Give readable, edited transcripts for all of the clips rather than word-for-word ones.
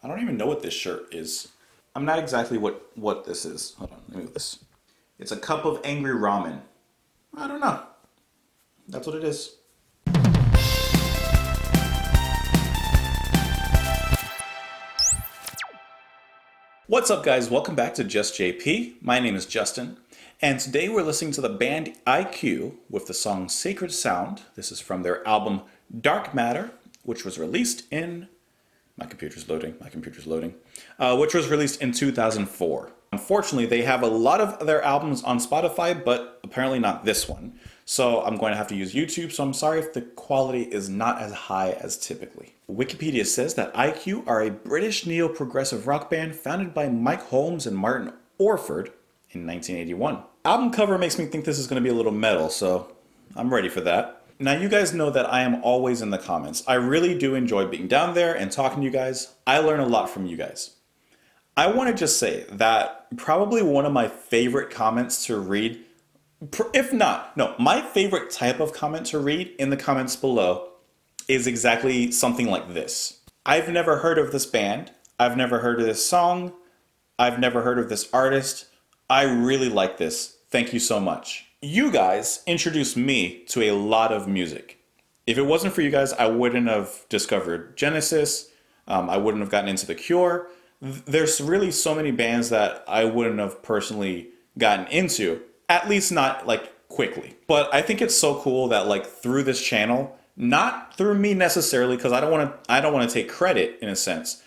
I don't even know what this shirt is. I'm not exactly what this is. Hold on, let me look at this. It's a cup of angry ramen. I don't know. That's what it is. What's up, guys? Welcome back to Just JP. My name is Justin, and today we're listening to the band IQ with the song Sacred Sound. This is from their album Dark Matter, which was released in... My computer's loading. Which was released in 2004. Unfortunately, they have a lot of their albums on Spotify, but apparently not this one. So I'm going to have to use YouTube, so I'm sorry if the quality is not as high as typically. Wikipedia says that IQ are a British neo-progressive rock band founded by Mike Holmes and Martin Orford in 1981. Album cover makes me think this is going to be a little metal, so I'm ready for that. Now, you guys know that I am always in the comments. I really do enjoy being down there and talking to you guys. I learn a lot from you guys. I want to just say that probably one of my favorite comments to read, if not, no, my favorite type of comment to read in the comments below is exactly something like this. I've never heard of this band. I've never heard of this song. I've never heard of this artist. I really like this. Thank you so much. You guys introduced me to a lot of music. If it wasn't for you guys, I wouldn't have discovered Genesis. I wouldn't have gotten into The Cure. There's really so many bands that I wouldn't have personally gotten into, at least not like quickly. But I think it's so cool that like through this channel, not through me necessarily, because I don't want to take credit in a sense,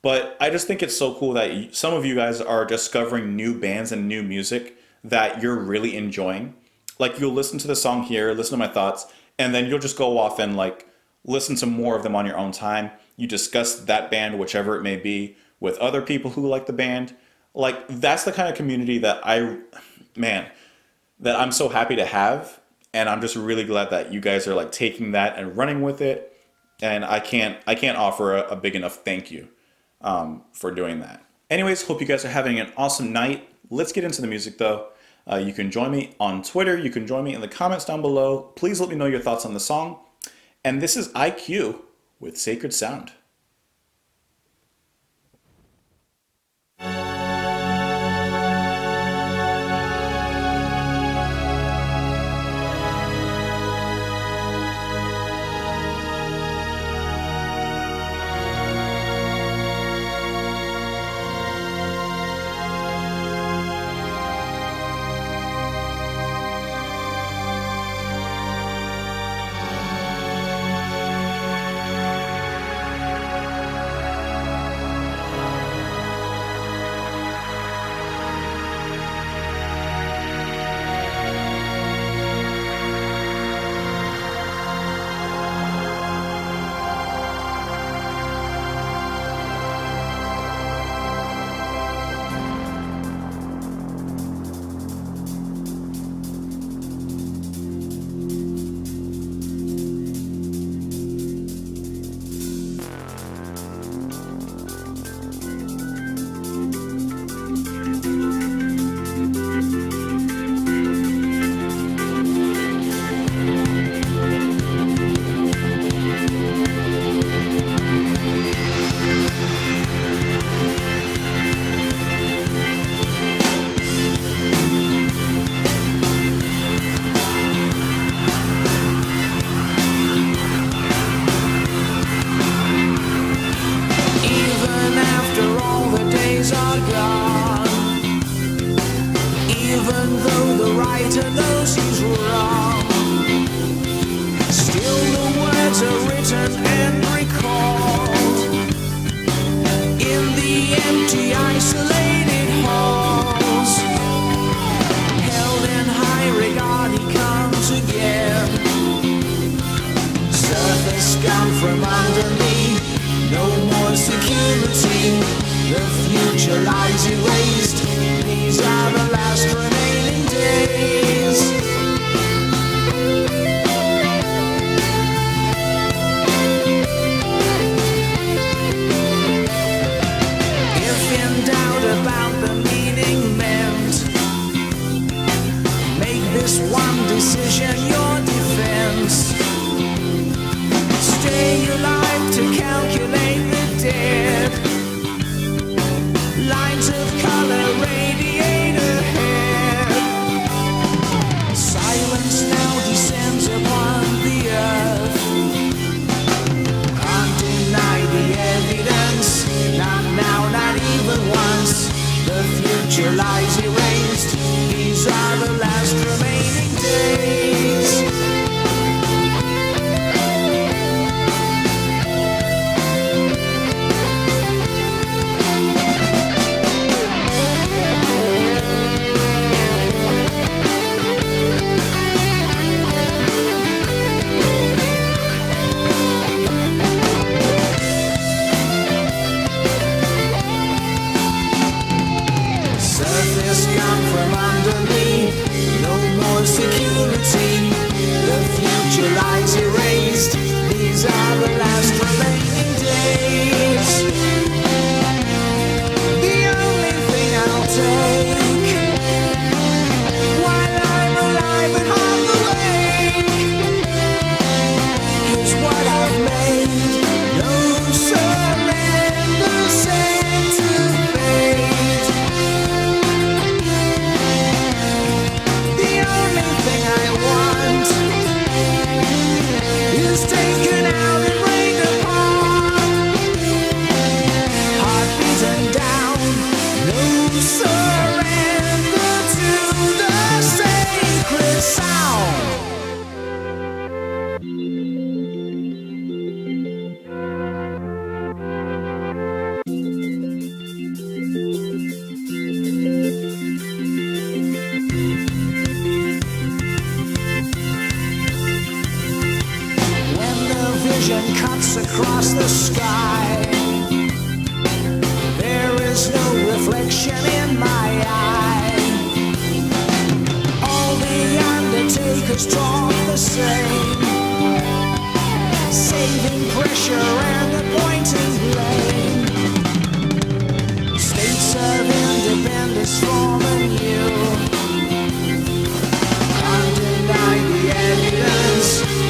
but I just think it's so cool that some of you guys are discovering new bands and new music that you're really enjoying. Like you'll listen to the song here, listen to my thoughts, and then you'll just go off and like listen to more of them on your own time. You discuss that band, whichever it may be, with other people who like the band. Like that's the kind of community that that I'm so happy to have. And I'm just really glad that you guys are like taking that and running with it. And I can't offer a big enough thank you for doing that. Anyways, hope you guys are having an awesome night. Let's get into the music though. You can join me on Twitter. You can join me in the comments down below. Please let me know your thoughts on the song. And this is IQ with Sacred Sound. future lies erased. These are the last remaining days. Surface gone from under me, no more security. The future lies erased. These are the last remaining days. The only thing I'll take while I'm alive and half awake is what I've made. No surrender, sent to fate. The only thing I want is taken out and rained upon, heart beaten down. No surrender to the sacred sound. When the vision cuts across the sky, there is no reflection in my eye. All the undertakers talk the same, saving pressure and appointing blame. States of independence form anew, undeny the evidence.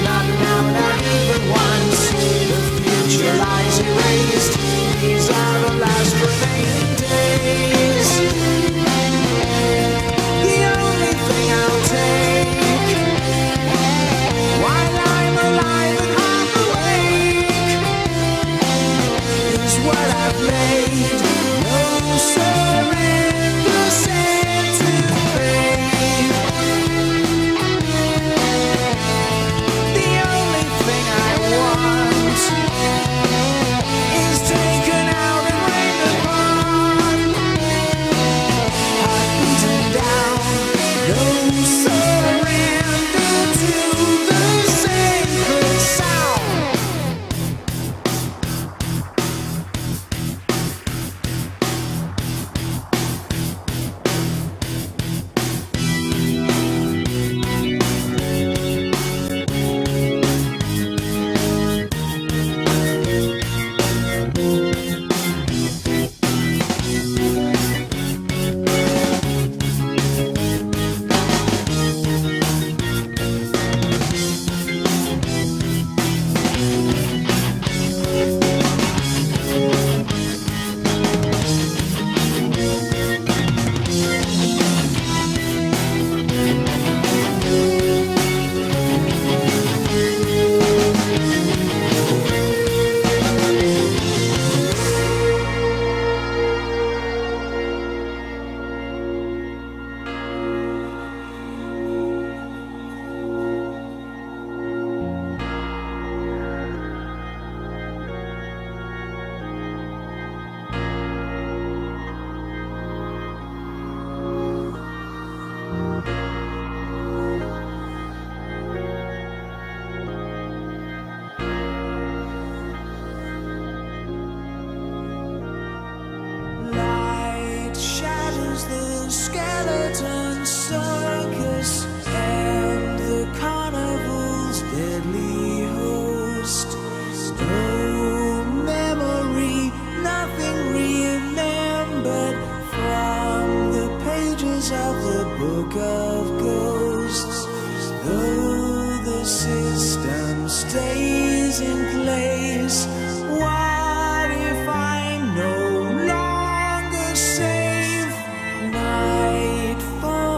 Not now, not even once. The future lies erased. These are the last remaining days. The only thing I'll take while I'm alive and half awake is what I've made. No surrender, sent to fate. The only thing I want is taken out and rained upon, heart beaten down. No surrender to the sacred sound. Light shadows the skeleton circus and the carnival's deadly host. No memory, nothing remembered from the pages of the Book of Ghosts. Though the system stays in place, what if I'm no longer safe? Night falls.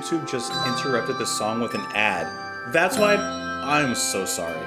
YouTube just interrupted the song with an ad. That's why I'm so sorry.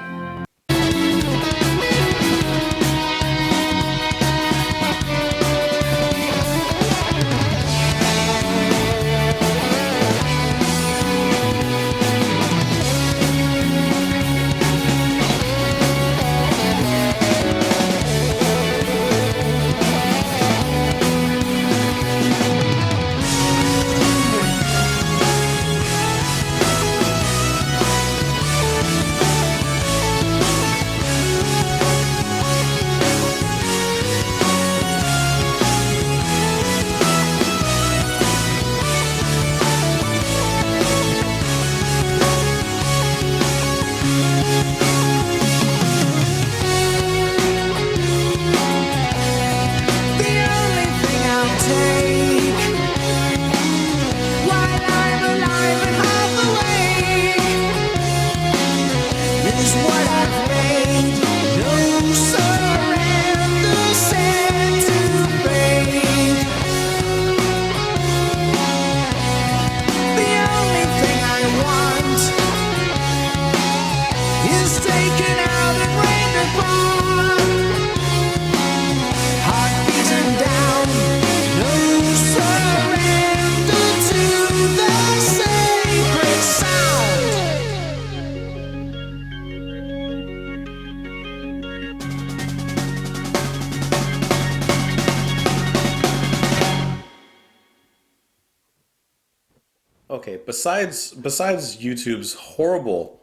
Okay, besides YouTube's horrible,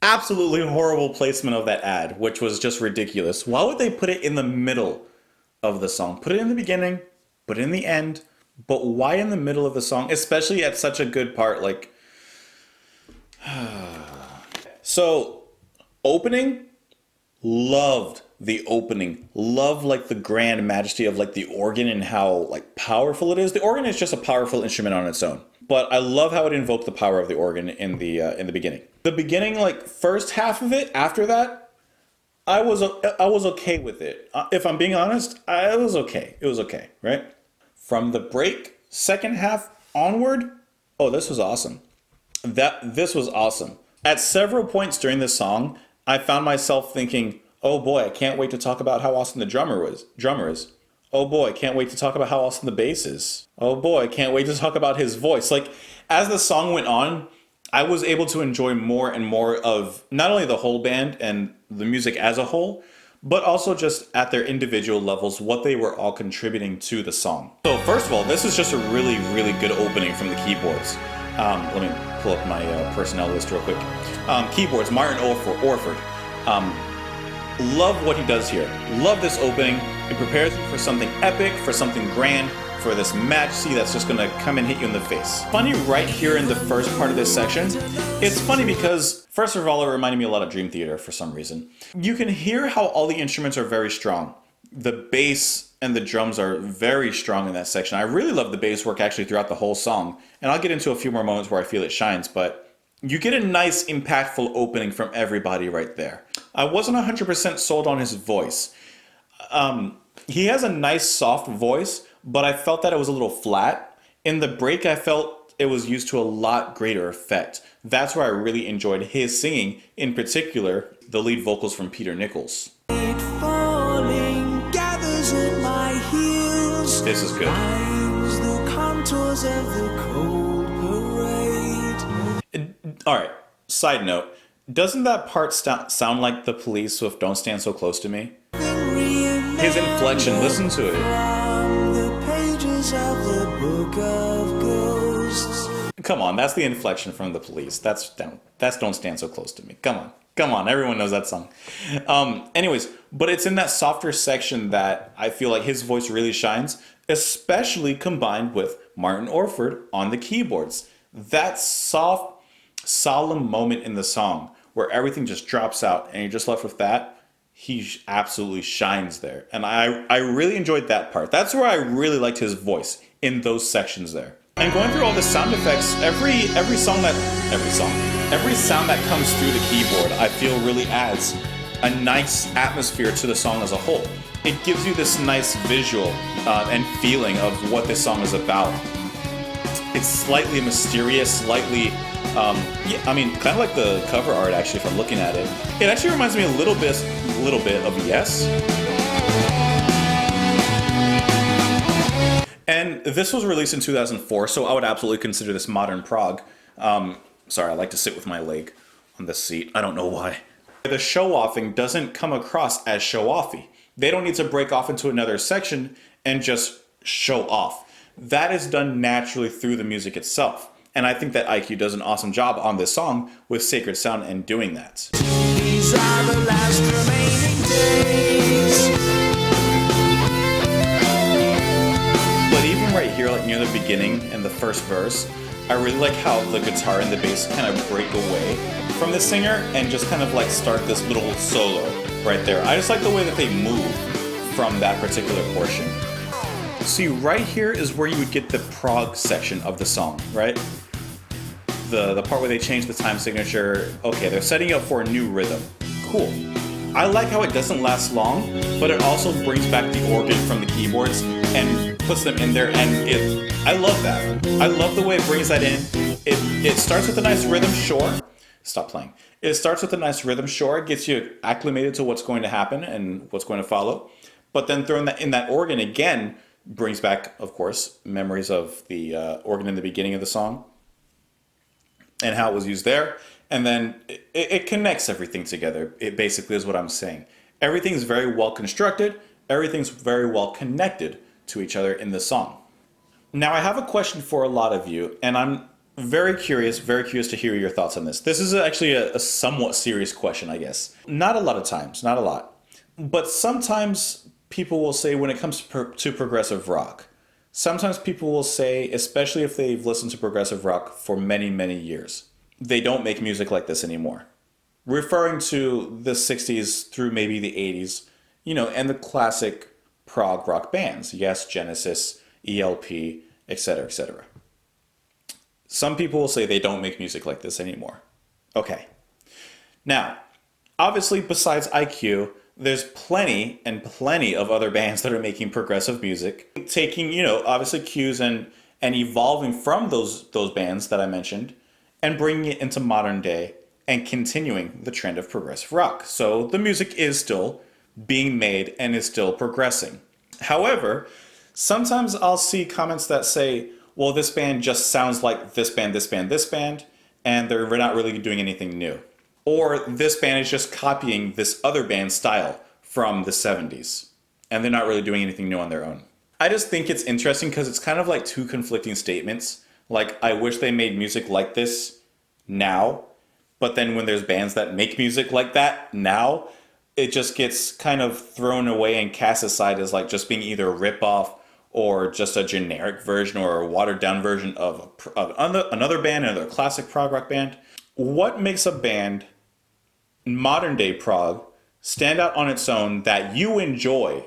absolutely horrible placement of that ad, which was just ridiculous, why would they put it in the middle of the song? Put it in the beginning, put it in the end, but why in the middle of the song, especially at such a good part? Like, so opening, loved the opening, loved like the grand majesty of like the organ and how like powerful it is. The organ is just a powerful instrument on its own, but I love how it invoked the power of the organ in the beginning. The beginning, like first half of it, after that, I was okay with it. If I'm being honest, I was okay. It was okay, right? From the break, second half onward, oh, this was awesome. This was awesome. At several points during this song, I found myself thinking, oh boy, I can't wait to talk about how awesome the drummer is. Oh boy, I can't wait to talk about how awesome the bass is. Oh boy, I can't wait to talk about his voice. Like, as the song went on, I was able to enjoy more and more of not only the whole band and the music as a whole, but also just at their individual levels, what they were all contributing to the song. So first of all, this is just a really, really good opening from the keyboards. Let me pull up my personnel list real quick. Keyboards, Martin Orford. Love what he does here. Love this opening. It prepares you for something epic, for something grand, for this majesty that's just gonna come and hit you in the face. Funny, right here in the first part of this section, it's funny because, first of all, it reminded me a lot of Dream Theater for some reason. You can hear how all the instruments are very strong. The bass and the drums are very strong in that section. I really love the bass work actually throughout the whole song, and I'll get into a few more moments where I feel it shines, but you get a nice, impactful opening from everybody right there. I wasn't 100% sold on his voice. He has a nice, soft voice, but I felt that it was a little flat. In the break, I felt it was used to a lot greater effect. That's where I really enjoyed his singing, in particular, the lead vocals from Peter Nichols. Falling gathers at my heels. This is good. Lines the contours of the cold parade. All right, side note. Doesn't that part sound like the Police with Don't Stand So Close to Me? His inflection, listen to it. From the pages of the Book of Ghosts. Come on, that's the inflection from the Police. That's Don't Stand So Close to Me. Come on, everyone knows that song. Anyways, but it's in that softer section that I feel like his voice really shines, especially combined with Martin Orford on the keyboards. That soft, solemn moment in the song where everything just drops out and you're just left with that, he absolutely shines there. And I really enjoyed that part. That's where I really liked his voice, in those sections there. And going through all the sound effects, every sound that comes through the keyboard, I feel really adds a nice atmosphere to the song as a whole. It gives you this nice visual and feeling of what this song is about. It's slightly mysterious, slightly, yeah, I mean, kind of like the cover art actually. If I'm looking at it, it actually reminds me a little bit of Yes. And this was released in 2004, so I would absolutely consider this modern prog. Sorry, I like to sit with my leg on this seat. I don't know why. The show-offing doesn't come across as show-offy. They don't need to break off into another section and just show off. That is done naturally through the music itself. And I think that IQ does an awesome job on this song with Sacred Sound and doing that. These are the last remaining days. But even right here, like near the beginning and the first verse, I really like how the guitar and the bass kind of break away from the singer and just kind of like start this little solo right there. I just like the way that they move from that particular portion. See, right here is where you would get the prog section of the song, right? The part where they change the time signature. Okay, they're setting up for a new rhythm. Cool. I like how it doesn't last long, but it also brings back the organ from the keyboards and puts them in there, and I love that. I love the way it brings that in. It starts with a nice rhythm, sure. Stop playing. It starts with a nice rhythm, sure. It gets you acclimated to what's going to happen and what's going to follow. But then throwing that in that organ again brings back, of course, memories of the organ in the beginning of the song and how it was used there. And then it connects everything together. It basically is what I'm saying. Everything's very well constructed. Everything's very well connected to each other in the song. Now, I have a question for a lot of you, and I'm very curious to hear your thoughts on this. This is actually a somewhat serious question, I guess. Not a lot of times, not a lot. But sometimes people will say when it comes to progressive rock, sometimes people will say, especially if they've listened to progressive rock for many, many years, they don't make music like this anymore. Referring to the 60s through maybe the 80s, and the classic prog rock bands. Yes, Genesis, ELP, etc., etc. Some people will say they don't make music like this anymore. Okay. Now, obviously, besides IQ, there's plenty of other bands that are making progressive music, taking, obviously cues and evolving from those bands that I mentioned and bringing it into modern day and continuing the trend of progressive rock. So the music is still being made and is still progressing. However, sometimes I'll see comments that say, well, this band just sounds like this band, and they're not really doing anything new. Or this band is just copying this other band's style from the 70s, and they're not really doing anything new on their own. I just think it's interesting because it's kind of like two conflicting statements. Like, I wish they made music like this now, but then when there's bands that make music like that now, it just gets kind of thrown away and cast aside as like just being either a ripoff or just a generic version or a watered down version of another band, another classic prog rock band. What makes a band, modern day prog, stand out on its own that you enjoy,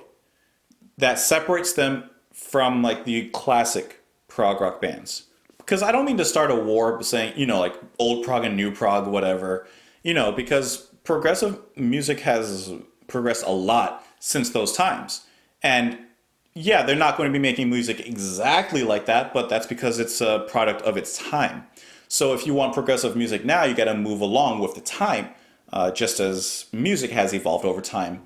that separates them from like the classic prog rock bands? Because I don't mean to start a war saying, like old prog and new prog, whatever, because progressive music has progressed a lot since those times. And yeah, they're not going to be making music exactly like that, but that's because it's a product of its time. So if you want progressive music now, you got to move along with the time, just as music has evolved over time.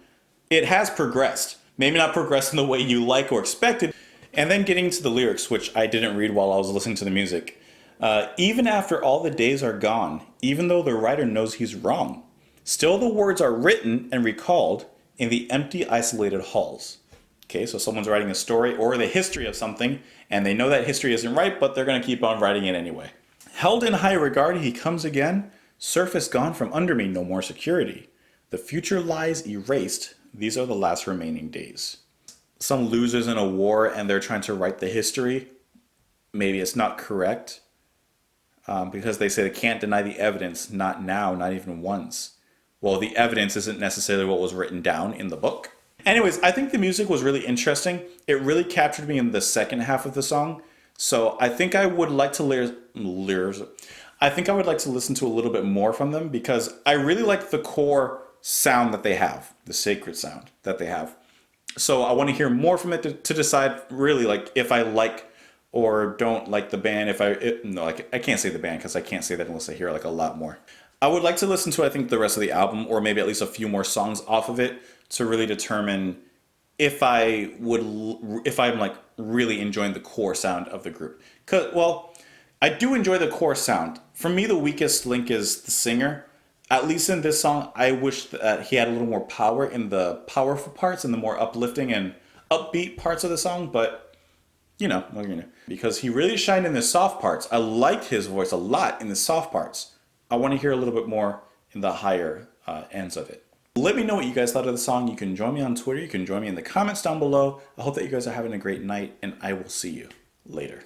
It has progressed. Maybe not progressed in the way you like or expected. And then getting to the lyrics, which I didn't read while I was listening to the music. Even after all the days are gone, even though the writer knows he's wrong, still the words are written and recalled in the empty, isolated halls. Okay, so someone's writing a story or the history of something, and they know that history isn't right, but they're going to keep on writing it anyway. Held in high regard, he comes again. Surface gone from under me, no more security. The future lies erased. These are the last remaining days. Some losers in a war, and they're trying to write the history. Maybe it's not correct, because they say they can't deny the evidence, not now, not even once. Well, the evidence isn't necessarily what was written down in the book. Anyways, I think the music was really interesting. It really captured me in the second half of the song. So I think I would like to listen to a little bit more from them because I really like the core sound that they have, the sacred sound that they have. So I want to hear more from it to decide really like if I like or don't like the band. No, like I can't say the band because I can't say that unless I hear like a lot more. I would like to listen to I think the rest of the album, or maybe at least a few more songs off of it to really determine if I'm like really enjoying the core sound of the group. Cause well, I do enjoy the core sound. For me, the weakest link is the singer. At least in this song, I wish that he had a little more power in the powerful parts and the more uplifting and upbeat parts of the song. But because he really shined in the soft parts. I liked his voice a lot in the soft parts. I want to hear a little bit more in the higher ends of it. Let me know what you guys thought of the song. You can join me on Twitter. You can join me in the comments down below. I hope that you guys are having a great night, and I will see you later.